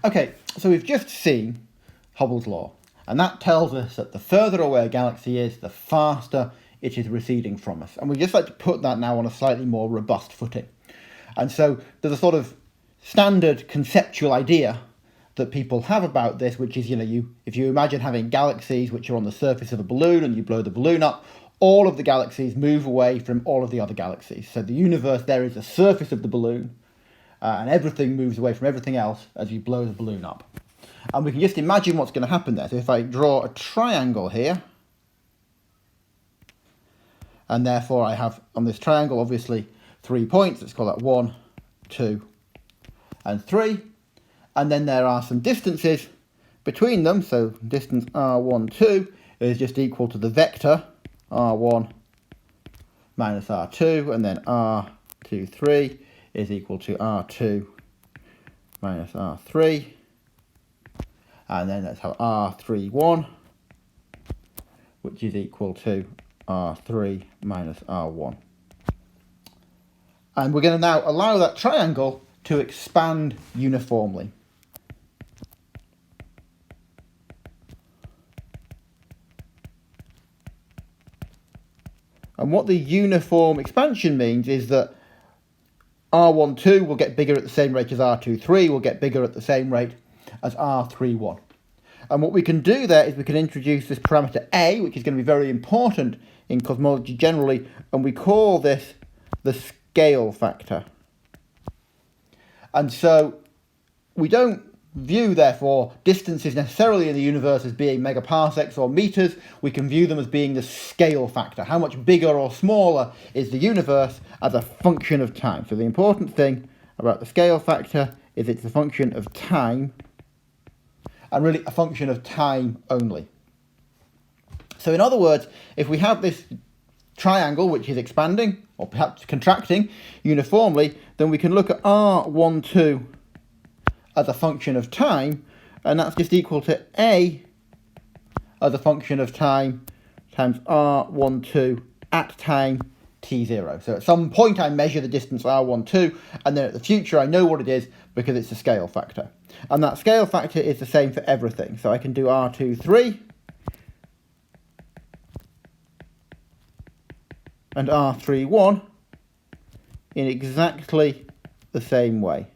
Okay, so we've just seen Hubble's law, and that tells us that the further away a galaxy is, the faster it is receding from us. And we just like to put that now on a slightly more robust footing. And so there's a sort of standard conceptual idea that people have about this, which is, if you imagine having galaxies which are on the surface of a balloon and you blow the balloon up, all of the galaxies move away from all of the other galaxies. So the universe there is the surface of the balloon, and everything moves away from everything else as you blow the balloon up. And we can just imagine what's going to happen there. So if I draw a triangle here, and therefore I have on this triangle obviously 3 points, let's call that 1, 2, and 3. And then there are some distances between them. So distance r1, 2 is just equal to the vector r1 minus r2, and then r2, 3 is equal to r2 minus r3. And then let's have r3, 1, which is equal to r3 minus r1. And we're going to now allow that triangle to expand uniformly. And what the uniform expansion means is that R1, 2 will get bigger at the same rate as R2, 3 will get bigger at the same rate as R3, 1. And what we can do there is we can introduce this parameter A, which is going to be very important in cosmology generally, and we call this the scale factor. And so we don't view, therefore, distances necessarily in the universe as being megaparsecs or meters. We can view them as being the scale factor. How much bigger or smaller is the universe as a function of time? So the important thing about the scale factor is it's a function of time, and really a function of time only. So in other words, if we have this triangle which is expanding, or perhaps contracting uniformly, then we can look at R1, 2 as a function of time, and that's just equal to A as a function of time times R1, 2 at time t0. So at some point I measure the distance R1, 2, and then at the future I know what it is because it's a scale factor. And that scale factor is the same for everything. So I can do R2, 3 and R3, 1 in exactly the same way.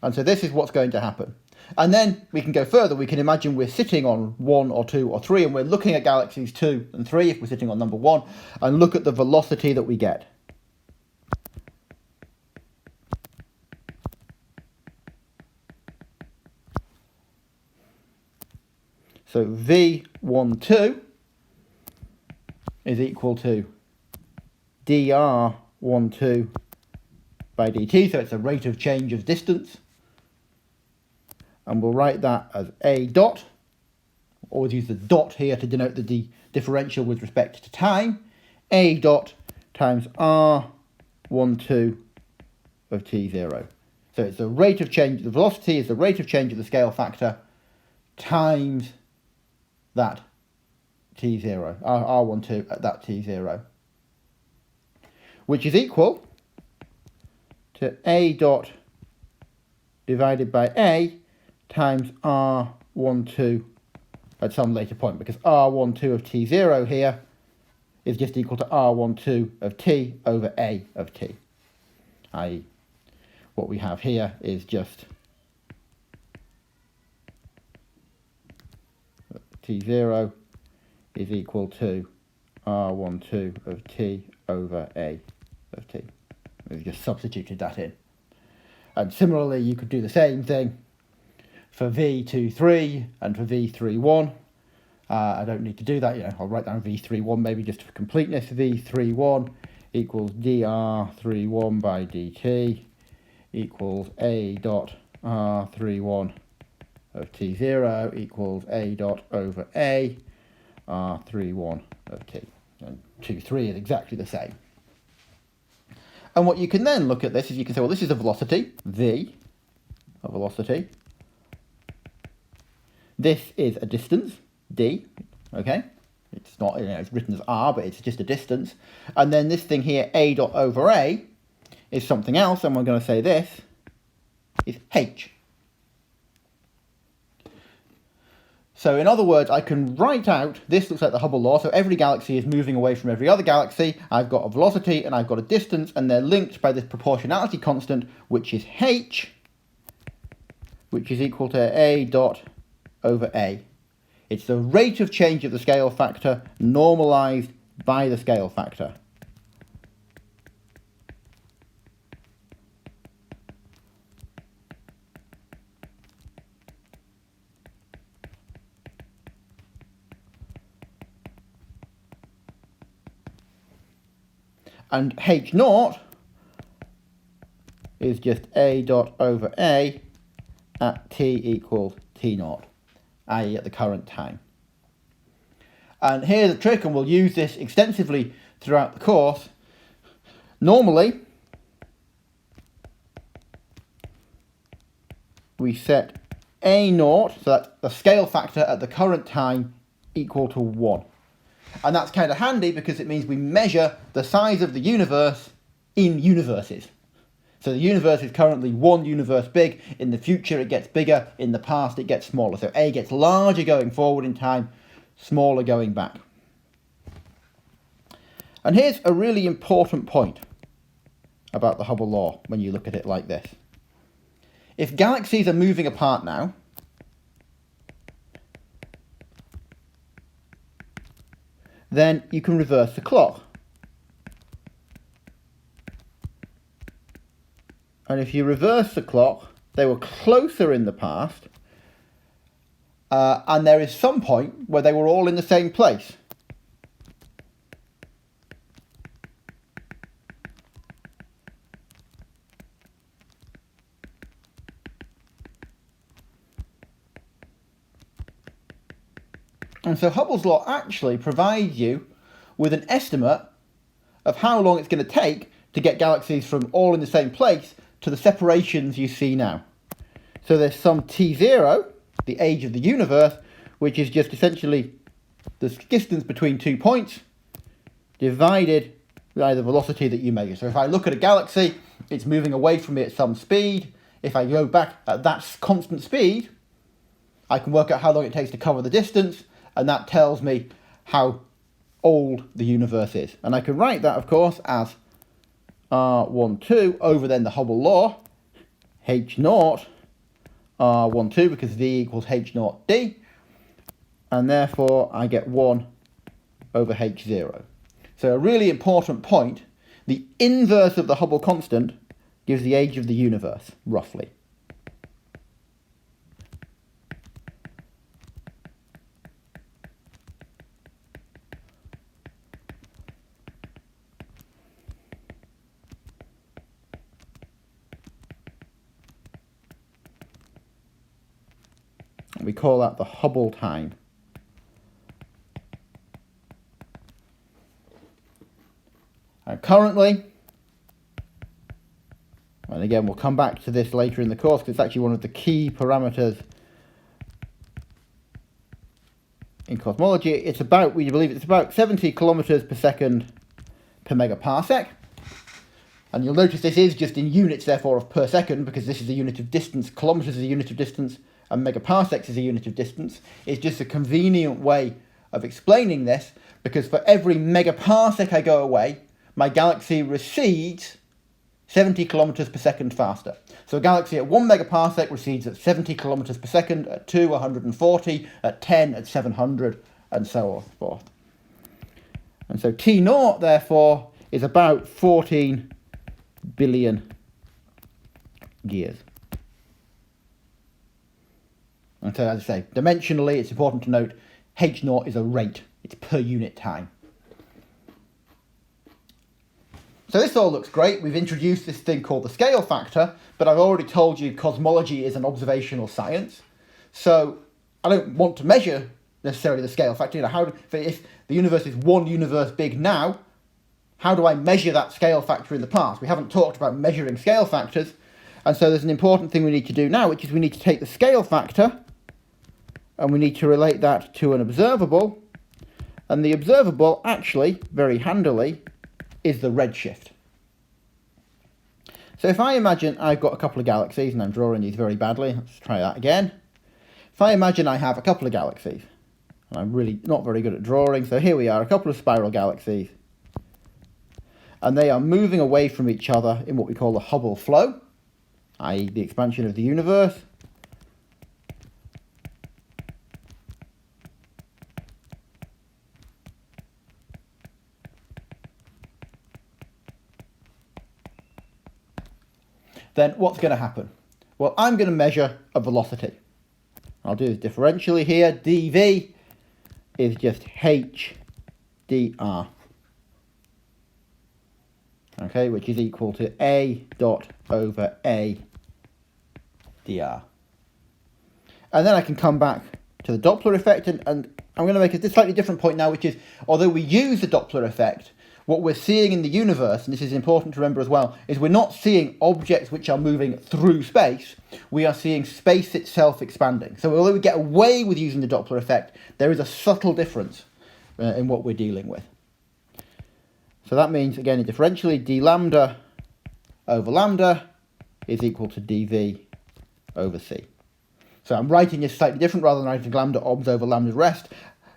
And so this is what's going to happen. And then we can go further. We can imagine we're sitting on 1 or 2 or 3, and we're looking at galaxies 2 and 3, if we're sitting on number 1, and look at the velocity that we get. So V1, 2 is equal to dr1, 2 by dt, so it's a rate of change of distance. And we'll write that as a dot. Always use the dot here to denote the differential with respect to time. A dot times r1, 2 of t0. So it's the rate of change, the velocity is the rate of change of the scale factor times that t0, r1, 2 at that t0. Which is equal to a dot divided by a times r1, 2 at some later point, because r1, 2 of t0 here is just equal to r1, 2 of t over a of t. I.e., what we have here is just t0 is equal to r1, 2 of t over a of t. We've just substituted that in. And similarly, you could do the same thing for v2, 3 and for v3, 1. I don't need to do that. I'll write down v3, 1 maybe just for completeness. v3, 1 equals dr3, 1 by dt equals a dot r3, 1 of t0 equals a dot over a r3, 1 of t. And 2, 3 is exactly the same. And what you can then look at this is you can say, well, this is a velocity, v, a velocity. This is a distance, d, okay? It's not, it's written as r, but it's just a distance. And then this thing here, a dot over a, is something else, and we're going to say this is h. So in other words, I can write out, this looks like the Hubble law, so every galaxy is moving away from every other galaxy. I've got a velocity and I've got a distance, and they're linked by this proportionality constant, which is h, which is equal to a dot over a. It's the rate of change of the scale factor normalized by the scale factor. And h naught is just a dot over a at t equals t naught, i.e. at the current time. And here's a trick, and we'll use this extensively throughout the course. Normally, we set a naught, so that's the scale factor at the current time, equal to 1. And that's kind of handy because it means we measure the size of the universe in universes. So the universe is currently one universe big. In the future it gets bigger. In the past it gets smaller. So A gets larger going forward in time, smaller going back. And here's a really important point about the Hubble law when you look at it like this. If galaxies are moving apart now, then you can reverse the clock. And if you reverse the clock, they were closer in the past, and there is some point where they were all in the same place. And so Hubble's law actually provides you with an estimate of how long it's going to take to get galaxies from all in the same place to the separations you see now. So there's some t0, the age of the universe, which is just essentially the distance between 2 points divided by the velocity that you measure. So if I look at a galaxy, it's moving away from me at some speed. If I go back at that constant speed, I can work out how long it takes to cover the distance, and that tells me how old the universe is. And I can write that, of course, as R12 over then the Hubble law, h naught R12, because V equals h naught d, and therefore I get 1 over h0. So a really important point, the inverse of the Hubble constant gives the age of the universe, roughly. We call that the Hubble time. And currently, and again we'll come back to this later in the course because it's actually one of the key parameters in cosmology, it's about, we believe it's about 70 kilometers per second per megaparsec. And you'll notice this is just in units, therefore, of per second, because this is a unit of distance. Kilometers is a unit of distance, and megaparsecs is a unit of distance. It's just a convenient way of explaining this, because for every megaparsec I go away, my galaxy recedes 70 kilometers per second faster. So a galaxy at 1 megaparsec recedes at 70 kilometers per second, at 2, 140, at 10, at 700, and so forth. And so T naught, therefore, is about 14 billion years. And so, as I say, dimensionally, it's important to note h naught is a rate. It's per unit time. So this all looks great. We've introduced this thing called the scale factor, but I've already told you cosmology is an observational science. So I don't want to measure necessarily the scale factor. You know, if the universe is one universe big now, how do I measure that scale factor in the past? We haven't talked about measuring scale factors. And so there's an important thing we need to do now, which is we need to take the scale factor and we need to relate that to an observable. And the observable, actually, very handily, is the redshift. So if I imagine I've got a couple of galaxies, and I'm drawing these very badly, let's try that again. If I imagine I have a couple of galaxies, and I'm really not very good at drawing, so here we are, a couple of spiral galaxies, and they are moving away from each other in what we call the Hubble flow, i.e. the expansion of the universe. Then what's going to happen? Well, I'm going to measure a velocity. I'll do this differentially here. dv is just h dr. Okay, which is equal to a dot over a dr. And then I can come back to the Doppler effect, and I'm going to make a slightly different point now, which is, although we use the Doppler effect, what we're seeing in the universe, and this is important to remember as well, is we're not seeing objects which are moving through space, we are seeing space itself expanding. So although we get away with using the Doppler effect, there is a subtle difference in what we're dealing with. So that means, again, differentially, d lambda over lambda is equal to dv over c. So I'm writing this slightly different, rather than writing lambda obs over lambda rest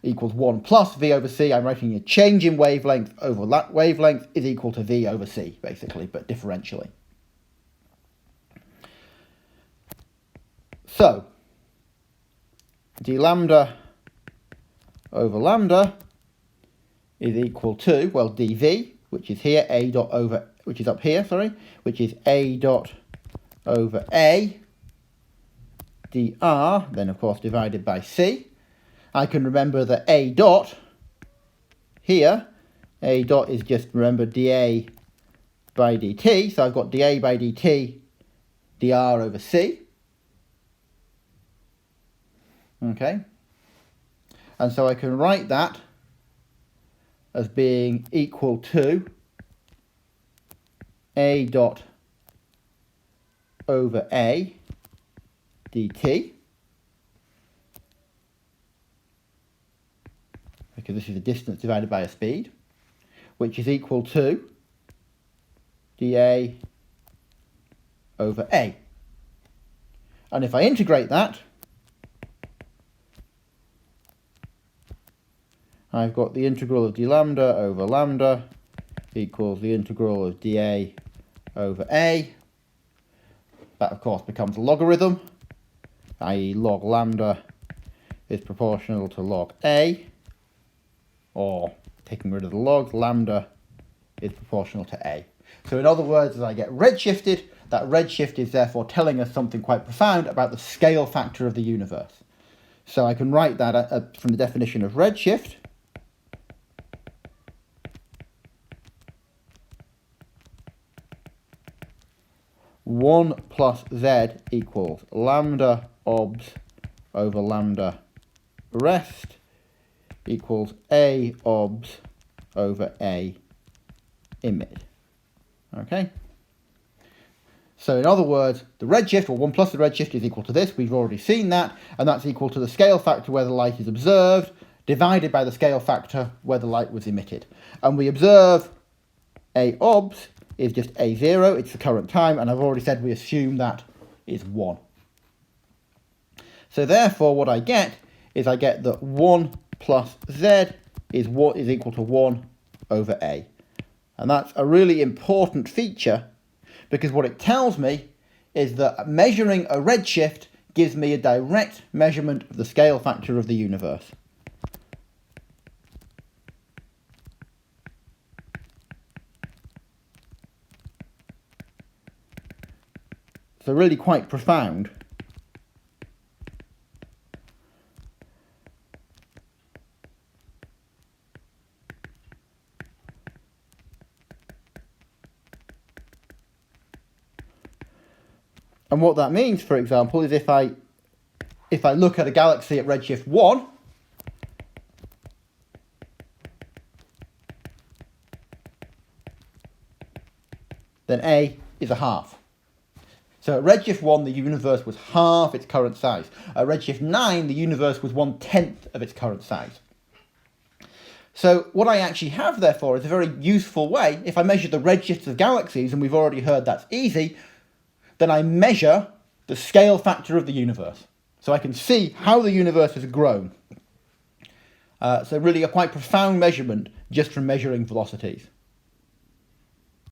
equals 1 plus v over c. I'm writing a change in wavelength over wavelength is equal to v over c, basically, but differentially. So d lambda over lambda is equal to, well, dv, which is here, a dot over, which is up here, sorry, which is a dot over a dr, then of course divided by c. I can remember that a dot here, a dot is just, remember, dA by dt, so I've got dA by dt dr over c. Okay, and so I can write that as being equal to a dot over a dt, because this is a distance divided by a speed, which is equal to dA over a. And if I integrate that, I've got the integral of d lambda over lambda equals the integral of dA over a. That, of course, becomes a logarithm, i.e. log lambda is proportional to log a, or taking rid of the logs, lambda is proportional to a. So in other words, as I get redshifted, that redshift is therefore telling us something quite profound about the scale factor of the universe. So I can write that from the definition of redshift. One plus z equals lambda obs over lambda rest equals a obs over a emit. Okay? So in other words, the redshift, or 1 plus the redshift, is equal to this. We've already seen that, and that's equal to the scale factor where the light is observed, divided by the scale factor where the light was emitted. And we observe a obs is just a0, it's the current time, and I've already said we assume that is 1. So therefore what I get is I get that 1 plus z is what is equal to 1 over a. And that's a really important feature, because what it tells me is that measuring a redshift gives me a direct measurement of the scale factor of the universe. So really quite profound. And what that means, for example, is if I look at a galaxy at redshift 1, then A is a half. So at redshift 1, the universe was half its current size. At redshift 9, the universe was 1/10 of its current size. So what I actually have, therefore, is a very useful way. If I measure the redshifts of galaxies, and we've already heard that's easy, then I measure the scale factor of the universe. So I can see how the universe has grown. So really a quite profound measurement just from measuring velocities.